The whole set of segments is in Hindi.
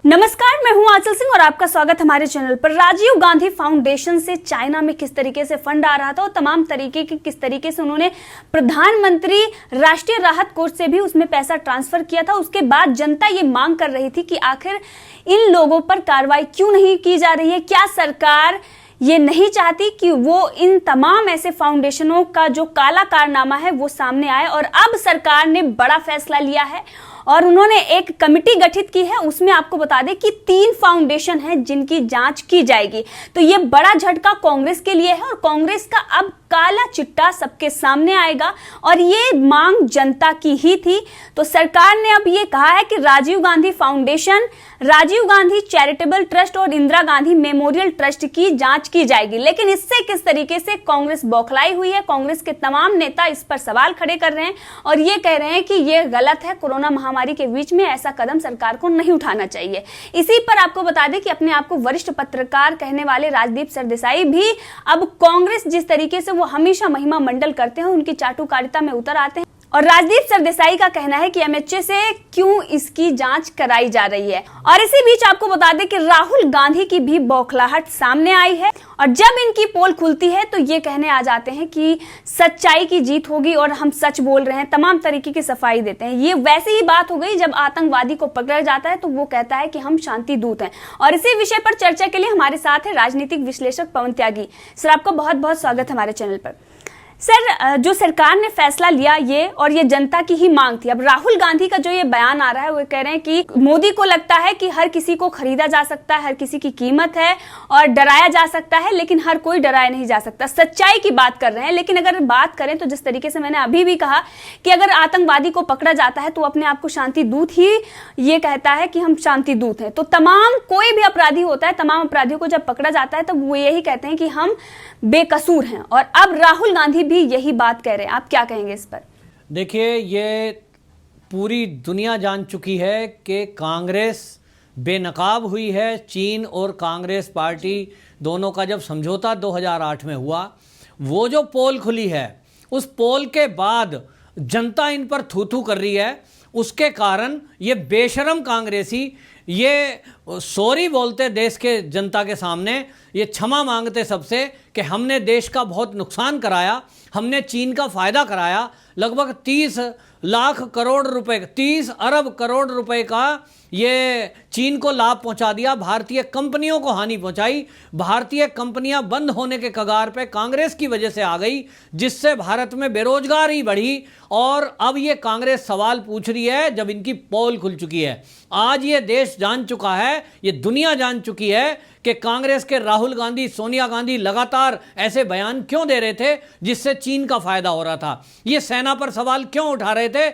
नमस्कार, मैं हूं आंचल सिंह और आपका स्वागत हमारे चैनल पर। राजीव गांधी फाउंडेशन से चाइना में किस तरीके से फंड आ रहा था और तमाम तरीके की किस तरीके से उन्होंने प्रधानमंत्री राष्ट्रीय राहत कोष से भी उसमें पैसा ट्रांसफर किया था। उसके बाद जनता ये मांग कर रही थी कि आखिर इन लोगों पर कार्रवाई क्यों नहीं की जा रही है। क्या सरकार ये नहीं चाहती कि वो इन तमाम ऐसे फाउंडेशनों का जो काला कारनामा है वो सामने आए। और अब सरकार ने बड़ा फैसला लिया है और उन्होंने एक कमिटी गठित की है। उसमें आपको बता दें कि 3 फाउंडेशन हैं जिनकी जांच की जाएगी। तो ये बड़ा झटका कांग्रेस के लिए है और कांग्रेस का अब काला चिट्टा सबके सामने आएगा और ये मांग जनता की ही थी। तो सरकार ने अब ये कहा है कि Rajiv Gandhi foundation, Rajiv Gandhi charitable trust और इंदिरा गांधी मेमोरियल ट्रस्ट की जांच की जाएगी। लेकिन इससे किस तरीके से कांग्रेस बौखलाई हुई है, कांग्रेस के तमाम नेता इस पर सवाल खड़े कर रहे हैं और ये कह रहे हैं कि ये गलत है। कोरोना महामारी के बीच में ऐसा कदम सरकार को नहीं उठाना चाहिए। इसी पर आपको बता दें कि अपने आप को वरिष्ठ पत्रकार कहने वाले राजदीप सरदेसाई भी अब कांग्रेस जिस तरीके से वो हमेशा महिमा मंडल करते हैं उनकी चाटुकारिता में उतर आते हैं। और राजदीप सरदेसाई का कहना है कि एमएचए से क्यों इसकी जांच कराई जा रही है। और इसी बीच आपको बता दें कि राहुल गांधी की भी बौखलाहट सामने आई है और जब इनकी पोल खुलती है तो ये कहने आ जाते हैं कि सच्चाई की जीत होगी और हम सच बोल रहे हैं, तमाम तरीके की सफाई देते हैं। ये वैसे ही बात हो गई जब आतंकवादी को पकड़ा जाता है तो वो कहता है कि हम शांति दूत हैं। और इसी विषय पर चर्चा के लिए हमारे साथ है राजनीतिक विश्लेषक पवन त्यागी। सर, आपका बहुत बहुत स्वागत हमारे चैनल पर। सर, जो सरकार ने फैसला लिया ये और ये जनता की ही मांग थी। अब राहुल गांधी का जो ये बयान आ रहा है वो कह रहे हैं कि मोदी को लगता है कि हर किसी को खरीदा जा सकता है, हर किसी की कीमत है और डराया जा सकता है, लेकिन हर कोई डराया नहीं जा सकता। सच्चाई की बात कर रहे हैं। लेकिन अगर बात करें तो जिस तरीके से मैंने अभी भी कहा कि अगर आतंकवादी को पकड़ा जाता है तो अपने आप को शांति दूत ही ये कहता है कि हम शांति दूत हैं। तो तमाम कोई भी अपराधी होता है, तमाम अपराधियों को जब पकड़ा जाता है तो वो यही कहते हैं कि हम बेकसूर हैं। और अब राहुल गांधी भी यही बात कह रहे हैं। आप क्या कहेंगे इस पर? देखिए, ये पूरी दुनिया जान चुकी है कि कांग्रेस बेनकाब हुई है। चीन और कांग्रेस पार्टी दोनों का जब समझौता 2008 में हुआ, वो जो पोल खुली है उस पोल के बाद जनता इन पर थू थू कर रही है। उसके कारण ये बेशरम कांग्रेसी ये सॉरी बोलते देश के जनता के सामने, ये क्षमा मांगते सबसे कि हमने देश का बहुत नुकसान कराया, हमने चीन का फ़ायदा कराया। लगभग 30 लाख करोड़ रुपए, 30 अरब करोड़ रुपए का ये चीन को लाभ पहुंचा दिया, भारतीय कंपनियों को हानि पहुंचाई। भारतीय कंपनियां बंद होने के कगार पे कांग्रेस की वजह से आ गई, जिससे भारत में बेरोजगारी बढ़ी। और अब ये कांग्रेस सवाल पूछ रही है जब इनकी पोल खुल चुकी है। आज ये देश जान चुका है, ये दुनिया जान चुकी है कि कांग्रेस के राहुल गांधी, सोनिया गांधी लगातार ऐसे बयान क्यों दे रहे थे जिससे चीन का फायदा हो रहा था। ये सेना पर सवाल क्यों उठा रहे थे,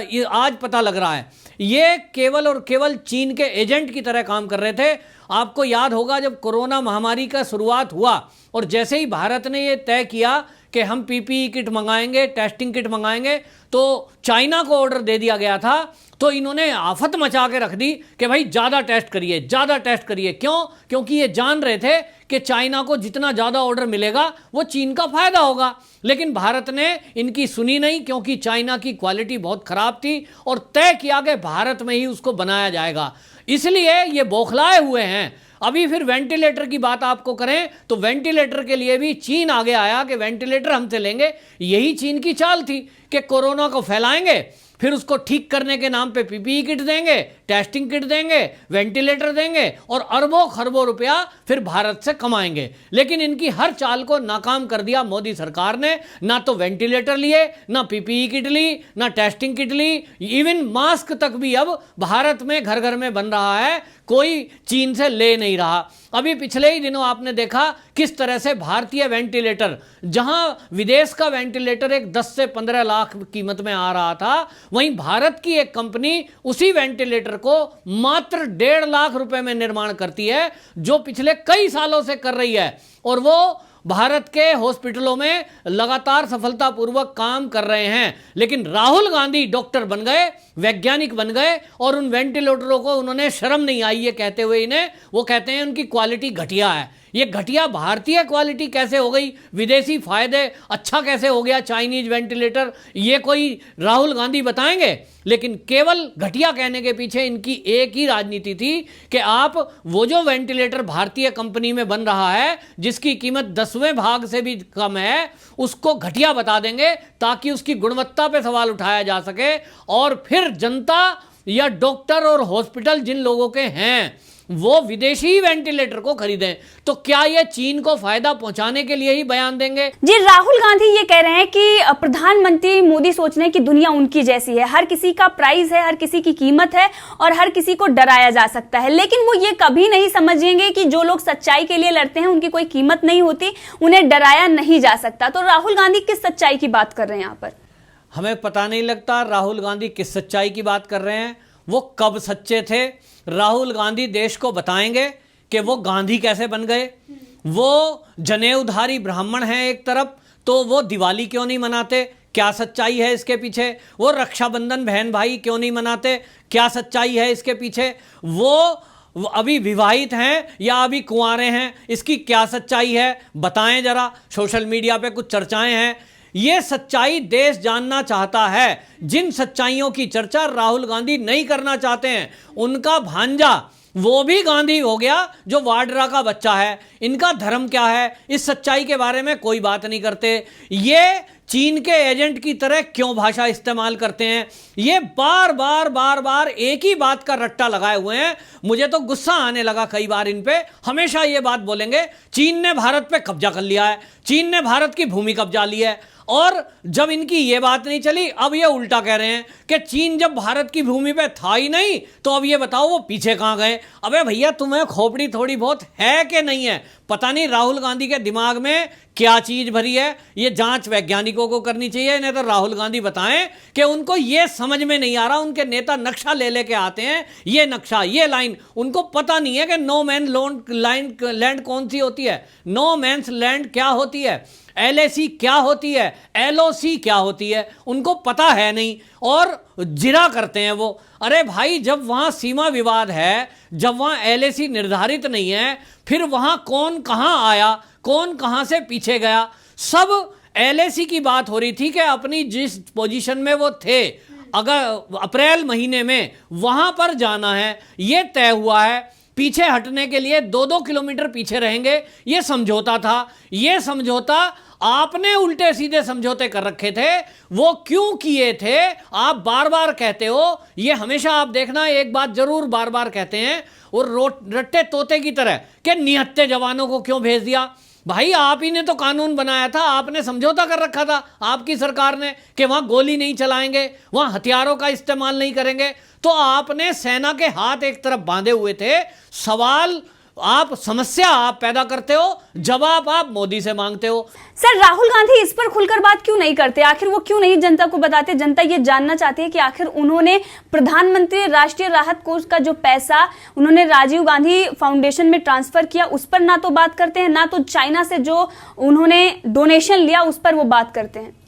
ये आज पता लग रहा है। ये केवल और केवल चीन के एजेंट की तरह काम कर रहे थे। आपको याद होगा जब कोरोना महामारी का शुरुआत हुआ और जैसे ही भारत ने ये तय किया कि हम पीपीई किट मंगाएंगे, टेस्टिंग किट मंगाएंगे, तो चाइना को ऑर्डर दे दिया गया था। तो इन्होंने आफत मचा के रख दी कि भाई ज़्यादा टेस्ट करिए, ज़्यादा टेस्ट करिए। क्यों? क्योंकि ये जान रहे थे कि चाइना को जितना ज़्यादा ऑर्डर मिलेगा वो चीन का फायदा होगा। लेकिन भारत ने इनकी सुनी नहीं, क्योंकि चाइना की क्वालिटी बहुत ख़राब थी और तय किया कि भारत में ही उसको बनाया जाएगा। इसलिए ये बौखलाए हुए हैं। अभी फिर वेंटिलेटर की बात आपको करें तो वेंटिलेटर के लिए भी चीन आगे आया कि वेंटिलेटर हमसे लेंगे। यही चीन की चाल थी कि कोरोना को फैलाएंगे, फिर उसको ठीक करने के नाम पे पीपीई किट देंगे, टेस्टिंग किट देंगे, वेंटिलेटर देंगे और अरबों खरबों रुपया फिर भारत से कमाएंगे। लेकिन इनकी हर चाल को नाकाम कर दिया मोदी सरकार ने। ना तो वेंटिलेटर लिए, ना पीपीई किट ली, ना टेस्टिंग किट ली, इवन मास्क तक भी अब भारत में घर घर में बन रहा है, कोई चीन से ले नहीं रहा। अभी पिछले ही दिनों आपने देखा किस तरह से भारतीय वेंटिलेटर, जहां विदेश का वेंटिलेटर एक 10 से 15 लाख कीमत में आ रहा था, वहीं भारत की एक कंपनी उसी वेंटिलेटर को मात्र 1.5 लाख रुपए में निर्माण करती है, जो पिछले कई सालों से कर रही है। और वो भारत के हॉस्पिटलों में लगातार सफलतापूर्वक काम कर रहे हैं। लेकिन राहुल गांधी डॉक्टर बन गए, वैज्ञानिक बन गए और उन वेंटिलेटरों को उन्होंने शर्म नहीं आई ये कहते हुए इन्हें, वो कहते हैं उनकी क्वालिटी घटिया है। ये घटिया भारतीय क्वालिटी कैसे हो गई, विदेशी फायदे अच्छा कैसे हो गया चाइनीज वेंटिलेटर, ये कोई राहुल गांधी बताएंगे? लेकिन केवल घटिया कहने के पीछे इनकी एक ही राजनीति थी कि आप वो जो वेंटिलेटर भारतीय कंपनी में बन रहा है जिसकी कीमत 10वें भाग से भी कम है, उसको घटिया बता देंगे ताकि उसकी गुणवत्ता पे सवाल उठाया जा सके, और फिर जनता या डॉक्टर और हॉस्पिटल जिन लोगों के हैं वो विदेशी वेंटिलेटर को खरीदें। तो क्या ये चीन को फायदा पहुंचाने के लिए ही बयान देंगे? जी, राहुल गांधी ये कह रहे हैं कि प्रधानमंत्री मोदी सोच रहे हैं कि दुनिया उनकी जैसी है, हर किसी का प्राइस है, हर किसी की कीमत है और हर किसी को डराया जा सकता है। लेकिन वो ये कभी नहीं समझेंगे कि जो लोग सच्चाई के लिए लड़ते हैं उनकी कोई कीमत नहीं होती, उन्हें डराया नहीं जा सकता। तो राहुल गांधी किस सच्चाई की बात कर रहे हैं यहाँ पर? हमें पता नहीं लगता राहुल गांधी किस सच्चाई की बात कर रहे हैं, वो कब सच्चे थे। राहुल गांधी देश को बताएंगे कि वो गांधी कैसे बन गए। वो जनेऊधारी ब्राह्मण हैं एक तरफ, तो वो दिवाली क्यों नहीं मनाते, क्या सच्चाई है इसके पीछे? वो रक्षाबंधन बहन भाई क्यों नहीं मनाते, क्या सच्चाई है इसके पीछे? वो अभी विवाहित हैं या अभी कुंवारे हैं, इसकी क्या सच्चाई है, बताएं जरा। सोशल मीडिया पे कुछ चर्चाएं हैं, ये सच्चाई देश जानना चाहता है। जिन सच्चाइयों की चर्चा राहुल गांधी नहीं करना चाहते हैं, उनका भांजा वो भी गांधी हो गया जो वाड्रा का बच्चा है। इनका धर्म क्या है, इस सच्चाई के बारे में कोई बात नहीं करते। ये चीन के एजेंट की तरह क्यों भाषा इस्तेमाल करते हैं? ये बार बार एक ही बात का रट्टा लगाए हुए हैं। मुझे तो गुस्सा आने लगा कई बार इन पे। हमेशा ये बात बोलेंगे चीन ने भारत पे कब्जा कर लिया है, चीन ने भारत की भूमि कब्जा ली है। और जब इनकी ये बात नहीं चली, अब ये उल्टा कह रहे हैं कि चीन जब भारत की भूमि पे था ही नहीं तो अब ये बताओ वो पीछे कहां गए। अबे भैया, तुम्हें खोपड़ी थोड़ी बहुत है कि नहीं है? पता नहीं राहुल गांधी के दिमाग में क्या चीज भरी है। ये जांच वैज्ञानिकों को करनी चाहिए, नहीं तो राहुल गांधी बताएं कि उनको ये समझ में नहीं आ रहा। उनके नेता नक्शा ले लेके आते हैं, ये नक्शा, ये लाइन, उनको पता नहीं है कि नो मैन लैंड कौन सी होती है, नो मैन्स लैंड क्या होती है, LAC क्या होती है, LOC क्या होती है, उनको पता है नहीं और जिरा करते हैं वो। अरे भाई, जब वहां सीमा विवाद है, जब वहां LAC निर्धारित नहीं है, फिर वहां कौन कहां आया, कौन कहां से पीछे गया? सब LAC की बात हो रही थी कि अपनी जिस पोजीशन में वो थे अगर अप्रैल महीने में वहां पर जाना है, ये तय हुआ है। पीछे हटने के लिए 2-2 किलोमीटर पीछे रहेंगे, ये समझौता था। ये समझौता आपने उल्टे सीधे समझौते कर रखे थे, वो क्यों किए थे आप बार बार कहते हो। ये हमेशा आप देखना, एक बात जरूर बार बार कहते हैं और रट्टे तोते की तरह कि निहत्थे जवानों को क्यों भेज दिया। भाई, आप ही ने तो कानून बनाया था, आपने समझौता कर रखा था आपकी सरकार ने कि वहां गोली नहीं चलाएंगे, वहां हथियारों का इस्तेमाल नहीं करेंगे। तो आपने सेना के हाथ एक तरफ बांधे हुए थे। सवाल आप, समस्या आप पैदा करते हो, जवाब आप मोदी से मांगते हो। सर, राहुल गांधी इस पर खुलकर बात क्यों नहीं करते? आखिर वो क्यों नहीं जनता को बताते? जनता ये जानना चाहती है कि आखिर उन्होंने प्रधानमंत्री राष्ट्रीय राहत कोष का जो पैसा उन्होंने राजीव गांधी फाउंडेशन में ट्रांसफर किया, उस पर ना तो बात करते हैं, ना तो चाइना से जो उन्होंने डोनेशन लिया उस पर वो बात करते हैं।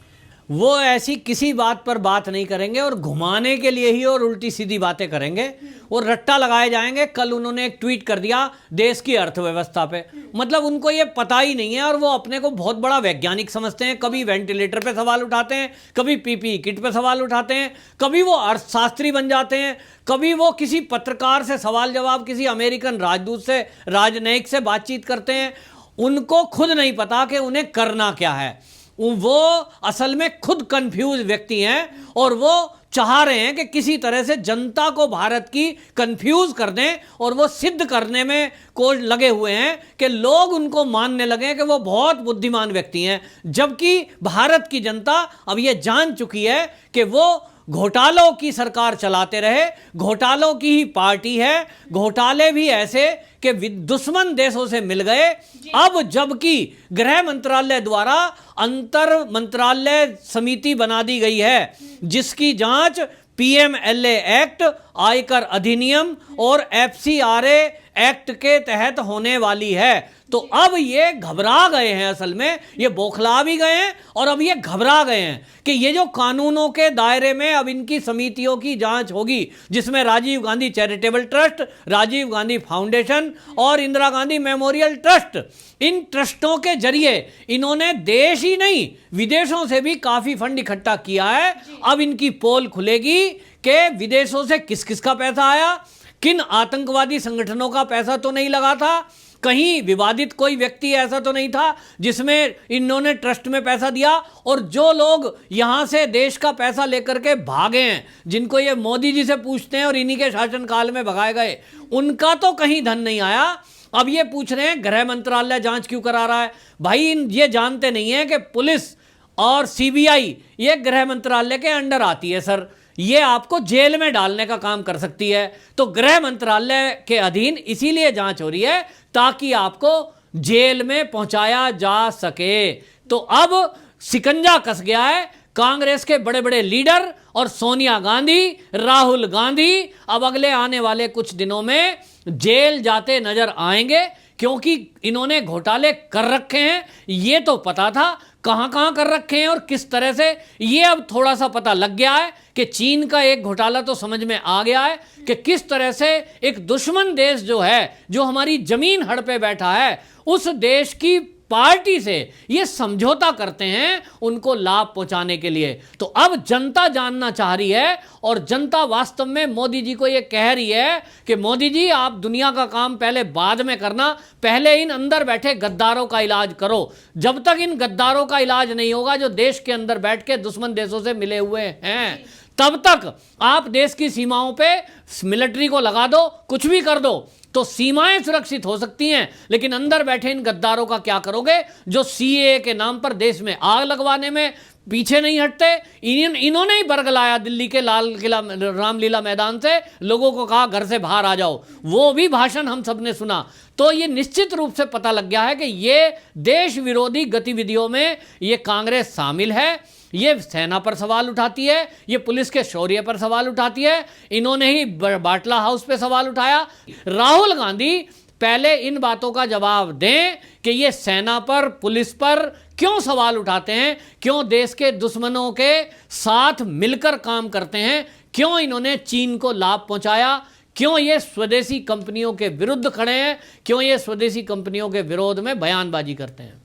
वो ऐसी किसी बात पर बात नहीं करेंगे और घुमाने के लिए ही और उल्टी सीधी बातें करेंगे और रट्टा लगाए जाएंगे। कल उन्होंने एक ट्वीट कर दिया देश की अर्थव्यवस्था पे, मतलब उनको ये पता ही नहीं है और वो अपने को बहुत बड़ा वैज्ञानिक समझते हैं। कभी वेंटिलेटर पे सवाल उठाते हैं, कभी PPE किट पे सवाल उठाते हैं, कभी वो अर्थशास्त्री बन जाते हैं, कभी वो किसी पत्रकार से सवाल जवाब, किसी अमेरिकन राजदूत से, राजनयिक से बातचीत करते हैं। उनको खुद नहीं पता कि उन्हें करना क्या है। वो असल में खुद कंफ्यूज व्यक्ति हैं और वो चाह रहे हैं कि किसी तरह से जनता को भारत की कंफ्यूज कर दें और वो सिद्ध करने में को लगे हुए हैं कि लोग उनको मानने लगे कि वो बहुत बुद्धिमान व्यक्ति हैं। जबकि भारत की जनता अब ये जान चुकी है कि वो घोटालों की सरकार चलाते रहे, घोटालों की ही पार्टी है। घोटाले भी ऐसे कि दुश्मन देशों से मिल गए। अब जबकि गृह मंत्रालय द्वारा अंतर मंत्रालय समिति बना दी गई है जिसकी जांच PMLA एक्ट, आयकर अधिनियम और FCRA एक्ट के तहत होने वाली है। तो अब ये घबरा गए हैं, असल में ये बौखला भी गए हैं और अब ये घबरा गए हैं कि ये जो कानूनों के दायरे में अब इनकी समितियों की जांच होगी, जिसमें Rajiv Gandhi charitable trust, Rajiv Gandhi foundation और इंदिरा गांधी मेमोरियल ट्रस्ट, इन ट्रस्टों के जरिए इन्होंने देश ही नहीं विदेशों से भी काफी फंड इकट्ठा किया है। अब इनकी पोल खुलेगी कि विदेशों से किस किस का पैसा आया, किन आतंकवादी संगठनों का पैसा तो नहीं लगा था, कहीं विवादित कोई व्यक्ति ऐसा तो नहीं था जिसमें इन्होंने ट्रस्ट में पैसा दिया, और जो लोग यहां से देश का पैसा लेकर के भागे हैं, जिनको ये मोदी जी से पूछते हैं और इन्हीं के शासनकाल में भगाए गए, उनका तो कहीं धन नहीं आया। अब ये पूछ रहे हैं गृह मंत्रालय जांच क्यों करा रहा है। भाई ये जानते नहीं है कि पुलिस और सीबीआई ये गृह मंत्रालय के अंडर आती है सर, ये आपको जेल में डालने का काम कर सकती है। तो गृह मंत्रालय के अधीन इसीलिए जांच हो रही है ताकि आपको जेल में पहुंचाया जा सके। तो अब शिकंजा कस गया है कांग्रेस के बड़े बड़े लीडर और सोनिया गांधी, राहुल गांधी अब अगले आने वाले कुछ दिनों में जेल जाते नजर आएंगे, क्योंकि इन्होंने घोटाले कर रखे हैं। ये तो पता था कहां कहां कर रखे हैं और किस तरह से, ये अब थोड़ा सा पता लग गया है कि चीन का एक घोटाला तो समझ में आ गया है कि किस तरह से एक दुश्मन देश जो है, जो हमारी जमीन हड़ पे बैठा है, उस देश की पार्टी से ये समझौता करते हैं उनको लाभ पहुंचाने के लिए। तो अब जनता जानना चाह रही है और जनता वास्तव में मोदी जी को ये कह रही है कि मोदी जी आप दुनिया का काम पहले बाद में करना, पहले इन अंदर बैठे गद्दारों का इलाज करो। जब तक इन गद्दारों का इलाज नहीं होगा जो देश के अंदर बैठ के दुश्मन देशों से मिले हुए हैं, तब तक आप देश की सीमाओं पे मिलिट्री को लगा दो, कुछ भी कर दो तो सीमाएं सुरक्षित हो सकती हैं, लेकिन अंदर बैठे इन गद्दारों का क्या करोगे जो सीएए के नाम पर देश में आग लगवाने में पीछे नहीं हटते। इन्होंने ही बरगलाया दिल्ली के लाल किला रामलीला मैदान से, लोगों को कहा घर से बाहर आ जाओ, वो भी भाषण हम सब ने सुना। तो ये निश्चित रूप से पता लग गया है कि ये देश विरोधी गतिविधियों में ये कांग्रेस शामिल है। ये सेना पर सवाल उठाती है, ये पुलिस के शौर्य पर सवाल उठाती है, इन्होंने ही बाटला हाउस पे सवाल उठाया। राहुल गांधी पहले इन बातों का जवाब दें कि ये सेना पर, पुलिस पर क्यों सवाल उठाते हैं, क्यों देश के दुश्मनों के साथ मिलकर काम करते हैं, क्यों इन्होंने चीन को लाभ पहुंचाया, क्यों ये स्वदेशी कंपनियों के विरुद्ध खड़े हैं, क्यों ये स्वदेशी कंपनियों के विरोध में बयानबाजी करते हैं।